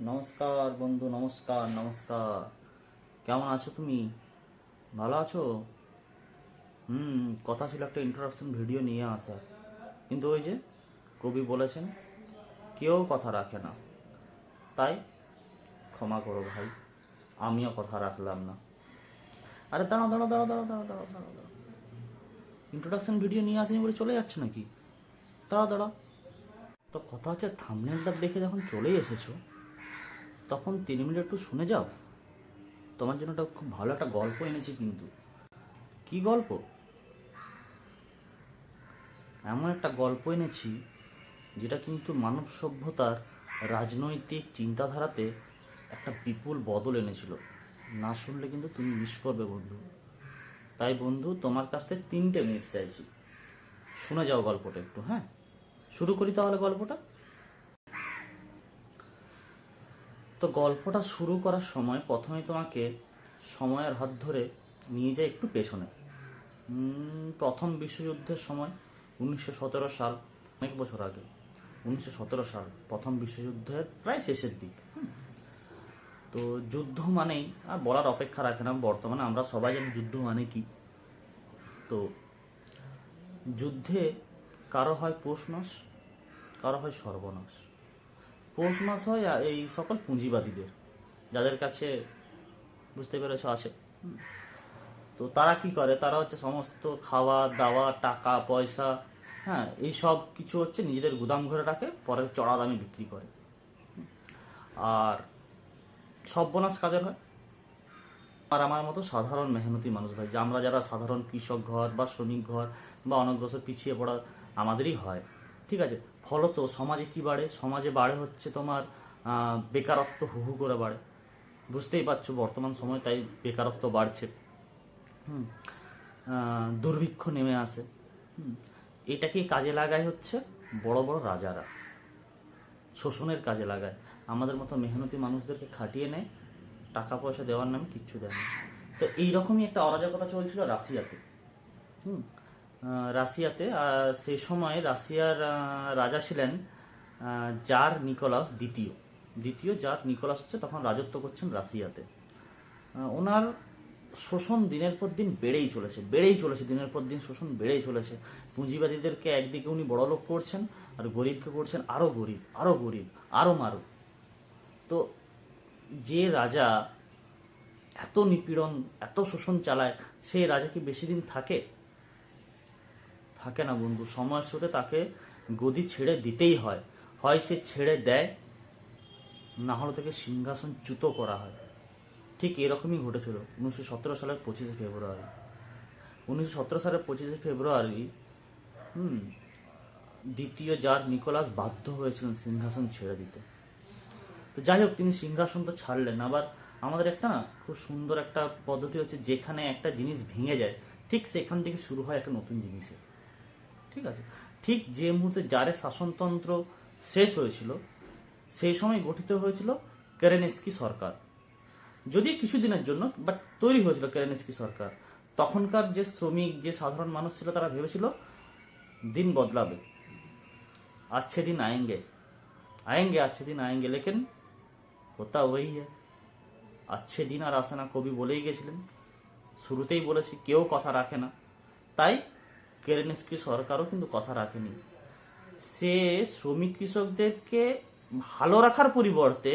নমস্কার বন্ধু, নমস্কার নমস্কার। কেমন আছো তুমি? ভালো আছো? কথা ছিল একটা ইন্ট্রোডাকশন ভিডিও নিয়ে আসা, কিন্তু ওই যে কবি বলেছেন, কেউ কথা রাখে না। তাই ক্ষমা করো ভাই, আমিও কথা রাখলাম না। আরে দাঁড়াও দাঁড়াও দাঁড়াও দাঁড়াও দাঁড়াও দাঁড়াও দাঁড়াও দাঁড়াও, ইন্ট্রোডাকশন ভিডিও নিয়ে আসেনি বলে চলে যাচ্ছে নাকি? দাঁড়াও দাঁড়াও। তো কথা হচ্ছে, থাম্বনেলটা দেখে যখন চলে এসেছো তখন 3 মিনিট একটু শুনে যাও। তোমার জন্য একটা খুব ভালো একটা গল্প এনেছি। কিন্তু কি গল্প? এমন একটা গল্প এনেছি যেটা কিন্তু মানব সভ্যতার রাজনৈতিক চিন্তাধারাতে একটা বিপুল বদল এনেছিল। না শুনলে কিন্তু তুমি মিস করবে বন্ধু। তাই বন্ধু, তোমার কাছ থেকে 3টে মিনিট চাইছি, শুনে যাও গল্পটা একটু। হ্যাঁ, শুরু করি তাহলে গল্পটা। তো গল্পটা শুরু করার সময় প্রথমেই তোমাকে সময়ের হাত ধরে নিয়ে যায় একটু পেছনে। প্রথম বিশ্বযুদ্ধের সময়, 1917 সাল, অনেক বছর আগে। 1917 সাল, প্রথম বিশ্বযুদ্ধের প্রায় শেষের দিক। তো যুদ্ধ মানেই আর বলার অপেক্ষা রাখে না, বর্তমানে আমরা সবাই জানি যুদ্ধ মানে কি। তো যুদ্ধে কারো হয় পৌষ মাস, কারো হয় সর্বনাশ। পৌষ মাস হয় এই সকল পুঁজিবাদীদের, যাদের কাছে, বুঝতে পেরেছ, আছে। তো তারা কি করে, তারা হচ্ছে সমস্ত খাওয়া দাওয়া, টাকা পয়সা, হ্যাঁ, এই সব কিছু হচ্ছে নিজেদের গুদাম ঘরে রাখে, পরে চড়া দামে বিক্রি করে। আর সর্বনাশ কাদের হয়? আর আমার মতো সাধারণ মেহনতি মানুষ ভাই, যে আমরা যারা সাধারণ কৃষক ঘর বা শ্রমিক ঘর বা অনগ্রসর পিছিয়ে পড়া, আমাদেরই হয়। ঠিক আছে। ফলত সমাজে কি বাড়ে? সমাজে বাড়ে হচ্ছে তোমার বেকারত্ব হু হু করে বাড়ে। বুঝতেই পারছো বর্তমান সময় তাই বেকারত্ব বাড়ছে। হুম। দুর্ভিক্ষ নেমে আসে। হুম। এটাকে কাজে লাগায় হচ্ছে বড় বড় রাজারা, শোষণের কাজে লাগায়। আমাদের মতো মেহনতি মানুষদেরকে খাটিয়ে নেয়, টাকা পয়সা দেওয়ার নামে কিচ্ছু দেয় না। তো এইরকমই একটা অরাজকতা চলছিল রাশিয়াতে। হুম। রাশিয়াতে সেই সময় রাশিয়ার রাজা ছিলেন জার নিকোলাস দ্বিতীয়। দ্বিতীয় জার নিকোলাস হচ্ছে তখন রাজত্ব করছেন রাশিয়াতে। ওনার শোষণ দিনের পর দিন বেড়েই চলেছে, বেড়েই চলেছে, দিনের পর দিন শোষণ বেড়েই চলেছে। পুঁজিবাদীদেরকে একদিকে উনি বড়লোক করছেন, আর গরিবকে করছেন আরো গরিব, আরো গরিব, আরো মারো। তো যে রাজা এত নিপীড়ন, এত শোষণ চালায়, সেই রাজা কি বেশি দিন থাকে? থাকে না বন্ধু। সময়ের সাথে তাকে গদি ছেড়ে দিতেই হয়। হয় সে ছেড়ে দেয়, না হলে তাকে সিংহাসন চ্যুত করা হয়। ঠিক এরকমই ঘটেছিল 1917 সালের 25শে ফেব্রুয়ারি। 1917 সালের 25শে ফেব্রুয়ারি দ্বিতীয় জার নিকোলাস বাধ্য হয়েছিলেন সিংহাসন ছেড়ে দিতে। তো যাই হোক, তিনি সিংহাসন তো ছাড়লেন। আবার আমাদের একটা না খুব সুন্দর একটা পদ্ধতি হচ্ছে, যেখানে একটা জিনিস ভেঙে যায় ঠিক সেখান থেকে শুরু হয় একটা নতুন জিনিসের। ঠিক আছে। ঠিক যে মুহূর্তে জারের শাসনতন্ত্র শেষ হয়েছিল, সেই সময় গঠিত হয়েছিল কেরেনস্কি সরকার। যদিও কিছুদিনের জন্য, বাট তৈরি হয়েছিল কেরেনস্কি সরকার। তখনকার যে শ্রমিক, যে সাধারণ মানুষ ছিল, তারা ভেবেছিল দিন বদলাবে, अच्छे दिन आएंगे, आएंगे अच्छे दिन आएंगे, लेकिन होता वही है। अच्छे দিন আর আসে না, কবি বলেই গেছিলেন। শুরুতেই বলেছি, কেউ কথা রাখে না। তাই কেরেনস্কি সরকারও কিন্তু কথা রাখেনি। সে শ্রমিক কৃষকদেরকে ভালো রাখার পরিবর্তে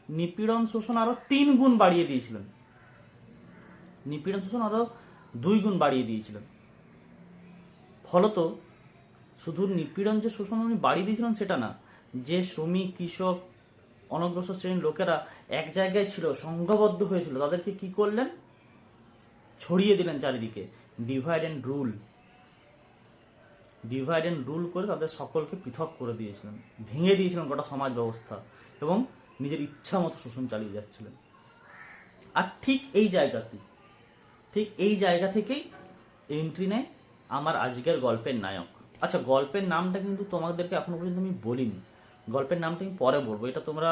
নিপীড়ন শোষণ আরো 3 গুণ বাড়িয়ে দিয়েছিলেন। নিপীড়ন শোষণ আরো 2 গুণ বাড়িয়ে দিয়েছিলেন। ফলত শুধু নিপীড়ন যে শোষণ উনি বাড়িয়ে দিয়েছিলেন সেটা না, যে শ্রমিক কৃষক অনগ্রসর শ্রেণীর লোকেরা এক জায়গায় ছিল, সংঘবদ্ধ হয়েছিল, তাদেরকে কি করলেন? ছড়িয়ে দিলেন চারিদিকে। Divide and rule, divide and rule করে তাদের সকলকে পৃথক করে দিয়েছিলেন, ভেঙে দিয়েছিলেন গোটা সমাজ ব্যবস্থা, এবং নিজের ইচ্ছা মতো শোষণ চালিয়ে যাচ্ছিলেন। আর ঠিক এই জায়গা থেকেই এন্ট্রি নেয় আমার আজকের গল্পের নায়ক। আচ্ছা, গল্পের নামটা কিন্তু তোমাদেরকে এখনো পর্যন্ত আমি বলিনি। গল্পের নামটা আমি পরে বলবো। এটা তোমরা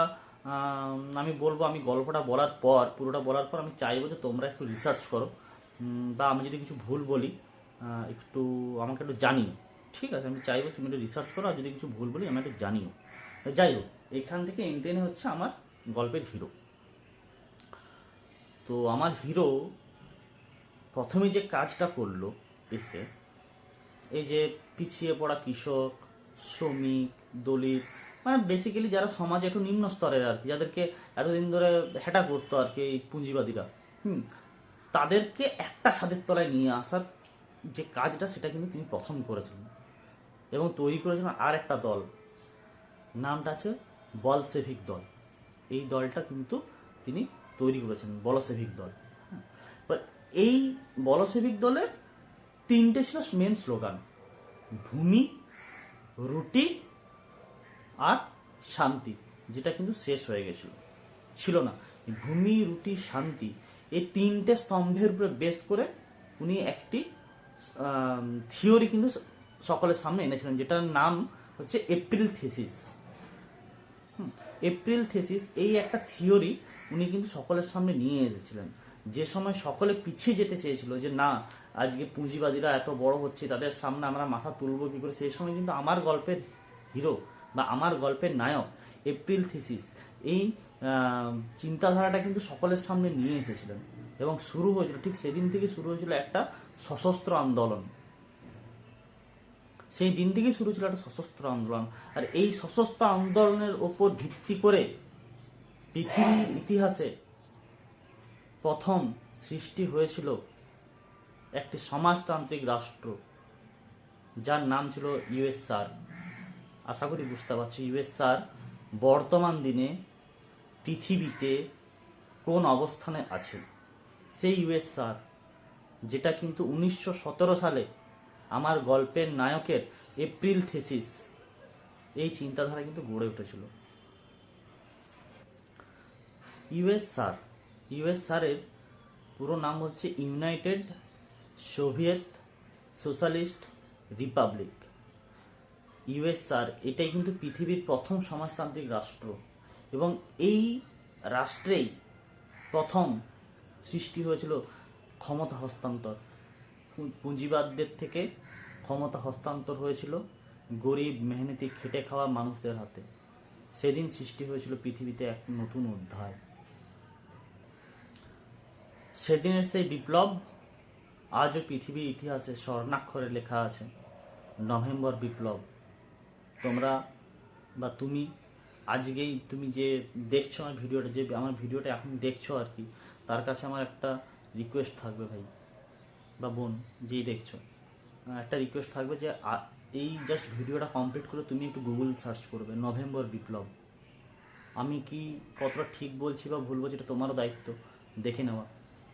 আমি বলবো, আমি গল্পটা বলার পর, পুরোটা বলার পর আমি চাইবো যে তোমরা একটু রিসার্চ করো, বা আমি যদি কিছু ভুল বলি একটু আমাকে একটু জানিও। ঠিক আছে, আমি চাইবো তুমি একটু রিসার্চ করো, আর যদি কিছু ভুল বলি আমি একটু জানিও। যাই হোক, এখান থেকে এন্ট্রেনে হচ্ছে আমার গল্পের হিরো। তো আমার হিরো প্রথমে যে কাজটা করলো এসে, এই যে পিছিয়ে পড়া কৃষক, শ্রমিক, দলিত, মানে বেসিক্যালি যারা সমাজে একটু নিম্ন স্তরের আর কি, যাদেরকে এতদিন ধরে হেটা করতো আর কি এই পুঁজিবাদীরা, তাদেরকে একটা ছাদের তলায় নিয়ে আসার যে কাজটা, সেটা কিন্তু তিনি প্রথম করেছিলেন এবং তৈরি করেছিলেন আর একটা দল, নামটা আছে বলশেভিক দল। এই দলটা কিন্তু তিনি তৈরি করেছেন, বলশেভিক দল। এবার এই বলশেভিক দলের তিনটে ছিল মেন স্লোগান: ভূমি, রুটি আর শান্তি, যেটা কিন্তু শেষ হয়ে গেছিল, ছিল না। ভূমি, রুটি, শান্তি, এই তিনটে স্তম্ভের উপরে বেস করে উনি একটি থিওরি কিন্তু সকলের সামনে এনেছিলেন, যেটার নাম হচ্ছে এপ্রিল থিসিস। এপ্রিল থিসিস, এই একটা থিওরি উনি কিন্তু সকলের সামনে নিয়ে এসেছিলেন। যে সময় সকলে পিছিয়ে যেতে চেয়েছিল যে না, আজকে পুঁজিবাদীরা এত বড় হচ্ছে, তাদের সামনে আমরা মাথা তুলবো কি করে, সেই সময় কিন্তু আমার গল্পের হিরো বা আমার গল্পের নায়ক এপ্রিল থিসিস এই চিন্তাধারাটা কিন্তু সকলের সামনে নিয়ে এসেছিলেন এবং শুরু হয়েছিল, ঠিক সেদিন থেকে শুরু হয়েছিল একটা সশস্ত্র আন্দোলন। সেই দিন থেকেই শুরু ছিল একটা সশস্ত্র আন্দোলন। আর এই সশস্ত্র আন্দোলনের ওপর ভিত্তি করে পৃথিবীর ইতিহাসে প্রথম সৃষ্টি হয়েছিল একটি সমাজতান্ত্রিক রাষ্ট্র, যার নাম ছিল ইউএসআর। আশা করি বুঝতে পারছি ইউএসআর বর্তমান দিনে পৃথিবীতে কোন অবস্থানে আছে। সেই ইউএসআর, যেটা কিন্তু 1917 সালে আমার গল্পের নায়কের এপ্রিল থিসিস এই চিন্তাধারা কিন্তু গড়ে উঠেছিল। ইউএসআরের পুরো নাম হচ্ছে United Soviet socialist Republic. USR এটাই কিন্তু পৃথিবীর প্রথম সমাজতান্ত্রিক রাষ্ট্র এবং এই রাষ্ট্রেই প্রথম সৃষ্টি হয়েছিল ক্ষমতা হস্তান্তর। পুঁজিবাদদের থেকে ক্ষমতা হস্তান্তর হয়েছিল গরিব মেহনতি খেটে খাওয়া মানুষদের হাতে। সেদিন সৃষ্টি হয়েছিল পৃথিবীতে এক নতুন অধ্যায়। সেদিনের সেই বিপ্লব আজও পৃথিবীর ইতিহাসে স্বর্ণাক্ষরে লেখা আছে, নভেম্বর বিপ্লব। তোমরা বা তুমি আজকেই তুমি যে দেখছো আমার ভিডিওটা, যে আমার ভিডিওটা এখন দেখছো আর কি, তার কাছে আমার একটা রিকোয়েস্ট থাকবে ভাই বা বোন, যেই দেখছো, একটা রিকোয়েস্ট থাকবে যে এই জাস্ট ভিডিওটা কমপ্লিট করে তুমি একটু গুগল সার্চ করবে নভেম্বর বিপ্লব। আমি কি কতটা ঠিক বলছি বা ভুল বলছি, এটা তোমারও দায়িত্ব দেখে নেওয়া,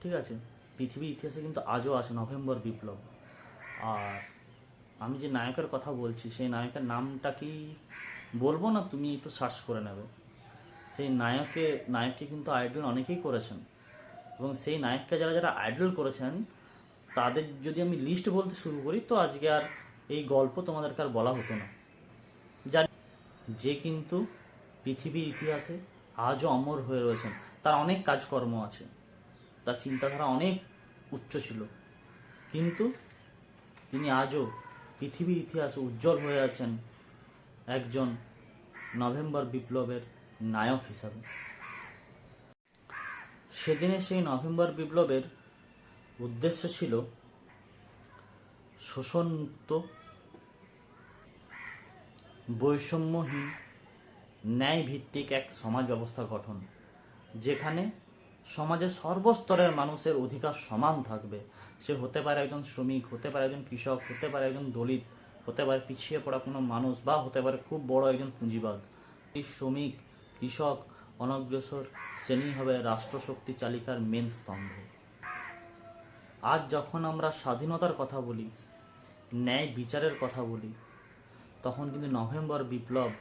ঠিক আছে? পৃথিবীর ইতিহাসে কিন্তু আজও আছে নভেম্বর বিপ্লব। আর আমি যে নায়কের কথা বলছি, সেই নায়কের নামটা কি বলবো না, তুমি একটু সার্চ করে নেবে। সেই নায়ককে কিন্তু আইডল অনেকেই করেছেন এবং সেই নায়ককে যারা যারা আইডল করেছেন তাদের যদি আমি লিস্ট বলতে শুরু করি, তো আজকে আর এই গল্প তোমাদেরকে আর বলা হতো না। যে কিন্তু পৃথিবীর ইতিহাসে আজও অমর হয়ে রয়েছেন। তার অনেক কাজকর্ম আছে, তার চিন্তাধারা অনেক উচ্চ ছিল, কিন্তু তিনি আজও পৃথিবীর ইতিহাসে উজ্জ্বল হয়ে আছেন একজন নভেম্বর বিপ্লবের নায়ক হিসাবে। সেদিনে সেই নভেম্বর বিপ্লবের উদ্দেশ্য ছিল শোষণমুক্ত, বৈষম্যহীন, ন্যায়ভিত্তিক এক সমাজ ব্যবস্থা গঠন, যেখানে সমাজের সর্বস্তরের মানুষের অধিকার সমান থাকবে। সে হতে পারে একজন শ্রমিক, হতে পারে একজন কৃষক, হতে পারে একজন দলিত, হতে পারে পিছিয়ে পড়া কোনো মানুষ, বা হতে পারে খুব বড় একজন পুঁজিবাদ। এই শ্রমিক, কৃষক, অনগ্রসর শ্রেণী হবে রাষ্ট্রশক্তি চালিকার মেন স্তম্ভ। আজ যখন আমরা স্বাধীনতার কথা বলি, ন্যায় বিচারের কথা বলি, তখন কিন্তু নভেম্বর বিপ্লব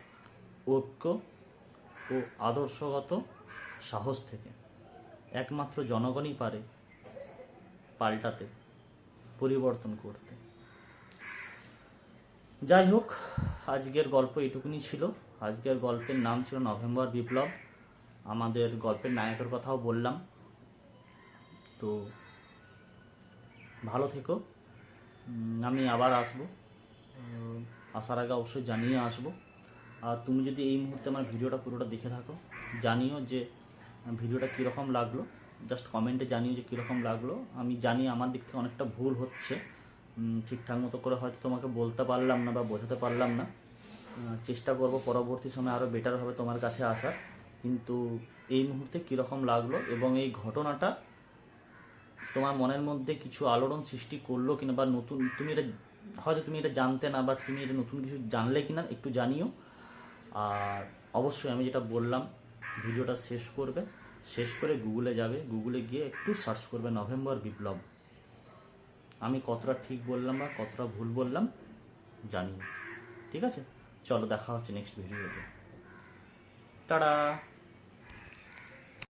ঐক্য ও আদর্শগত সাহস থেকে। একমাত্র জনগণই পারে পাল্টাতে, পরিবর্তন করতে। যাই হোক, আজকের গল্প এটুকুনি ছিল। আজকের গল্পের নাম ছিল নভেম্বর বিপ্লব। আমাদের গল্পের নায়কের কথাও বললাম। তো ভালো থেকো। আমি আবার আসবো, আসার আগে অবশ্যই জানিয়ে আসবো। আর তুমি যদি এই মুহূর্তে আমার ভিডিওটা পুরোটা দেখে থাকো, জানিও যে ভিডিওটা কীরকম লাগলো, জাস্ট কমেন্টে জানিও যে কীরকম লাগলো। আমি জানি আমার দিক থেকে অনেকটা ভুল হচ্ছে, ঠিকঠাক মতো করে হয়তো তোমাকে বলতে পারলাম না বা বোঝাতে পারলাম না। চেষ্টা করব পরবর্তী সময় আরও বেটারভাবে তোমার কাছে আসার। কিন্তু এই মুহূর্তে কীরকম লাগলো এবং এই ঘটনাটা তোমার মনের মধ্যে কিছু আলোড়ন সৃষ্টি করলো কিনা, বা নতুন তুমি এটা হয়তো তুমি এটা জানতে না, বা তুমি এটা নতুন কিছু জানলে কিনা একটু জানিও। আর অবশ্যই আমি যেটা বললাম, ভিডিওটা শেষ করবে, শেষ করে গুগলে যাবে, গুগলে গিয়ে একটু সার্চ করবে নভেম্বর বিপ্লব। আমি কতটা ঠিক বললাম বা কতটা ভুল বললাম জানিও। ঠিক আছে, চলো দেখা হচ্ছে নেক্সট ভিডিওতে। টাটা।